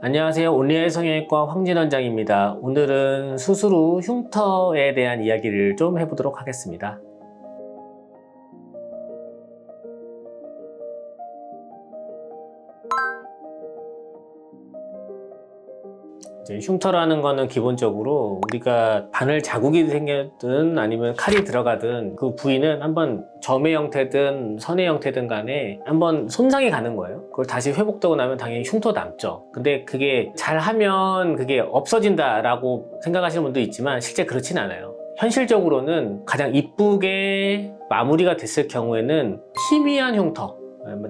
안녕하세요. 온리아의 성형외과 황진 원장입니다. 오늘은 수술 후 흉터에 대한 이야기를 좀 해보도록 하겠습니다. 이제 흉터라는 거는 기본적으로 우리가 바늘 자국이 생겼든 아니면 칼이 들어가든 그 부위는 한번 점의 형태든 선의 형태든 간에 한번 손상이 가는 거예요. 그걸 다시 회복되고 나면 당연히 흉터 남죠. 근데 그게 잘하면 그게 없어진다라고 생각하시는 분도 있지만 실제 그렇진 않아요. 현실적으로는 가장 이쁘게 마무리가 됐을 경우에는 희미한 흉터,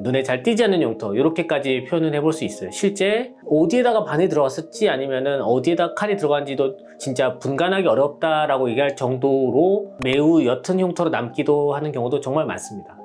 눈에 잘 띄지 않는 흉터, 이렇게까지 표현을 해볼 수 있어요. 실제 어디에다가 바늘이 들어갔을지 아니면은 어디에다 칼이 들어간지도 진짜 분간하기 어렵다라고 얘기할 정도로 매우 옅은 흉터로 남기도 하는 경우도 정말 많습니다.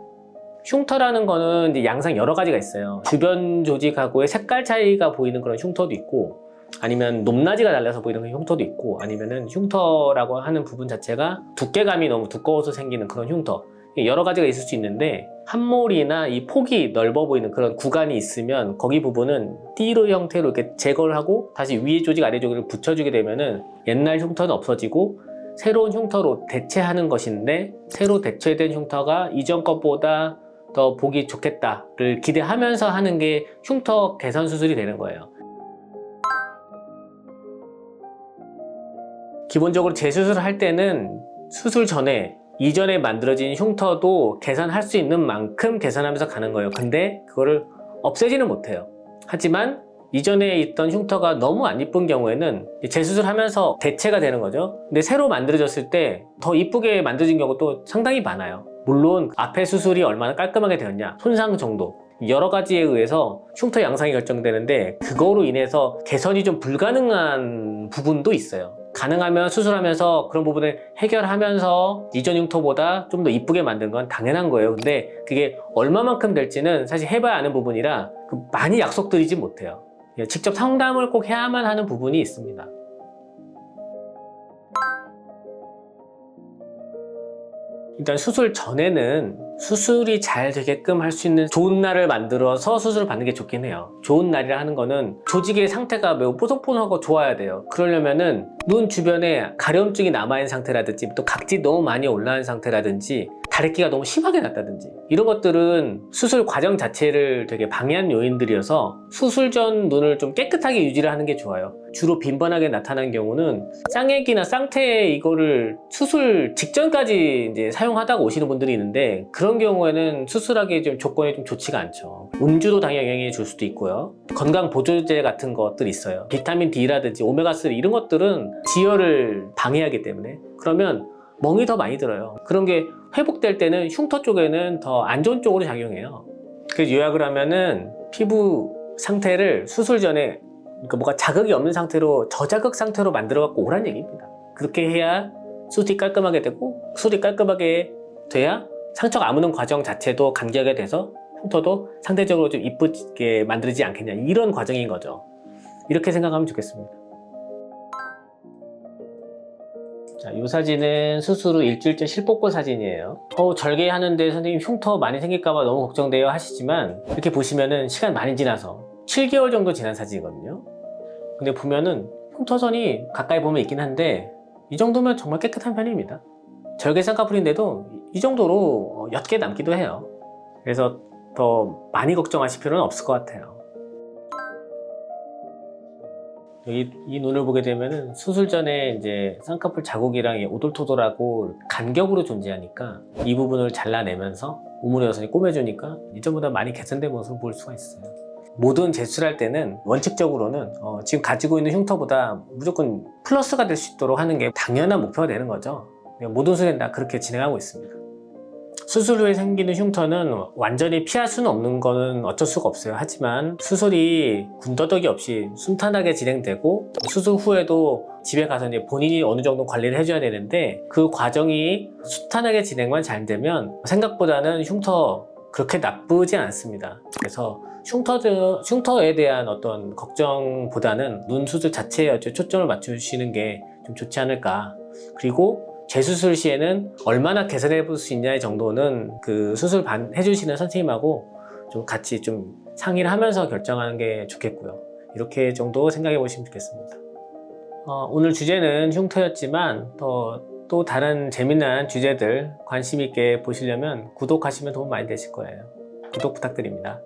흉터라는 거는 이제 양상 여러 가지가 있어요. 주변 조직하고의 색깔 차이가 보이는 그런 흉터도 있고, 아니면 높낮이가 달라서 보이는 그런 흉터도 있고, 아니면은 흉터라고 하는 부분 자체가 두께감이 너무 두꺼워서 생기는 그런 흉터, 여러 가지가 있을 수 있는데, 함몰이나 이 폭이 넓어 보이는 그런 구간이 있으면 거기 부분은 띠로 형태로 이렇게 제거를 하고 다시 위에 조직 아래 조직을 붙여주게 되면은 옛날 흉터는 없어지고 새로운 흉터로 대체하는 것인데, 새로 대체된 흉터가 이전 것보다 더 보기 좋겠다를 기대하면서 하는 게 흉터 개선 수술이 되는 거예요. 기본적으로 재수술을 할 때는 수술 전에 이전에 만들어진 흉터도 개선할 수 있는 만큼 개선하면서 가는 거예요. 근데 그거를 없애지는 못해요. 하지만 이전에 있던 흉터가 너무 안 이쁜 경우에는 재수술하면서 대체가 되는 거죠. 근데 새로 만들어졌을 때 더 이쁘게 만들어진 경우도 상당히 많아요. 물론 앞에 수술이 얼마나 깔끔하게 되었냐, 손상 정도, 여러 가지에 의해서 흉터 양상이 결정되는데 그거로 인해서 개선이 좀 불가능한 부분도 있어요. 가능하면 수술하면서 그런 부분을 해결하면서 이전 흉터보다 좀 더 이쁘게 만든 건 당연한 거예요. 근데 그게 얼마만큼 될지는 사실 해봐야 아는 부분이라 많이 약속드리지 못해요. 직접 상담을 꼭 해야만 하는 부분이 있습니다. 일단 수술 전에는 수술이 잘 되게끔 할 수 있는 좋은 날을 만들어서 수술을 받는 게 좋긴 해요. 좋은 날이라 하는 거는 조직의 상태가 매우 뽀송뽀송하고 좋아야 돼요. 그러려면은 눈 주변에 가려움증이 남아있는 상태라든지, 또 각질이 너무 많이 올라온 상태라든지, 다래끼가 너무 심하게 났다든지, 이런 것들은 수술 과정 자체를 되게 방해한 요인들이어서 수술 전 눈을 좀 깨끗하게 유지를 하는 게 좋아요. 주로 빈번하게 나타나는 경우는 쌍액이나 쌍태, 이거를 수술 직전까지 이제 사용하다가 오시는 분들이 있는데, 그런 경우에는 수술하기 좀 조건이 좀 좋지가 않죠. 음주도 당연히 영향을 줄 수도 있고요. 건강 보조제 같은 것들이 있어요. 비타민 D라든지 오메가3 이런 것들은 지혈을 방해하기 때문에, 그러면 멍이 더 많이 들어요. 그런 게 회복될 때는 흉터 쪽에는 더 안 좋은 쪽으로 작용해요. 그래서 요약을 하면은 피부 상태를 수술 전에, 그러니까 뭐가 자극이 없는 상태로, 저자극 상태로 만들어 갖고 오란 얘기입니다. 그렇게 해야 수술이 깔끔하게 되고, 수술이 깔끔하게 돼야 상처가 아무는 과정 자체도 간결하게 돼서 흉터도 상대적으로 좀 이쁘게 만들어지지 않겠냐, 이런 과정인 거죠. 이렇게 생각하면 좋겠습니다. 자, 이 사진은 수술 후 일주일째 실복부 사진이에요. 절개하는데 선생님 흉터 많이 생길까봐 너무 걱정돼요 하시지만, 이렇게 보시면은 시간 많이 지나서 7개월 정도 지난 사진이거든요. 근데 보면은 흉터선이 가까이 보면 있긴 한데, 이 정도면 정말 깨끗한 편입니다. 절개 쌍꺼풀인데도 이 정도로 옅게 남기도 해요. 그래서 더 많이 걱정하실 필요는 없을 것 같아요. 여기 이 눈을 보게 되면은 수술 전에 이제 쌍꺼풀 자국이랑 오돌토돌하고 간격으로 존재하니까 이 부분을 잘라내면서 우물의 여선이 꼬매주니까 이전보다 많이 개선된 모습을 볼 수가 있어요. 모든 재수술할 때는 원칙적으로는 지금 가지고 있는 흉터보다 무조건 플러스가 될 수 있도록 하는 게 당연한 목표가 되는 거죠. 모든 수술은 다 그렇게 진행하고 있습니다. 수술 후에 생기는 흉터는 완전히 피할 수는 없는 거는 어쩔 수가 없어요. 하지만 수술이 군더더기 없이 순탄하게 진행되고, 수술 후에도 집에 가서 이제 본인이 어느 정도 관리를 해줘야 되는데, 그 과정이 순탄하게 진행만 잘 되면 생각보다는 흉터 그렇게 나쁘지 않습니다. 그래서 흉터에 대한 어떤 걱정보다는 눈 수술 자체에 초점을 맞추시는 게 좀 좋지 않을까. 그리고 재수술 시에는 얼마나 개선해 볼 수 있냐의 정도는 그 수술 해주시는 선생님하고 좀 같이 좀 상의를 하면서 결정하는 게 좋겠고요. 이렇게 정도 생각해 보시면 좋겠습니다. 오늘 주제는 흉터였지만 또 다른 재미난 주제들 관심 있게 보시려면 구독하시면 도움 많이 되실 거예요. 구독 부탁드립니다.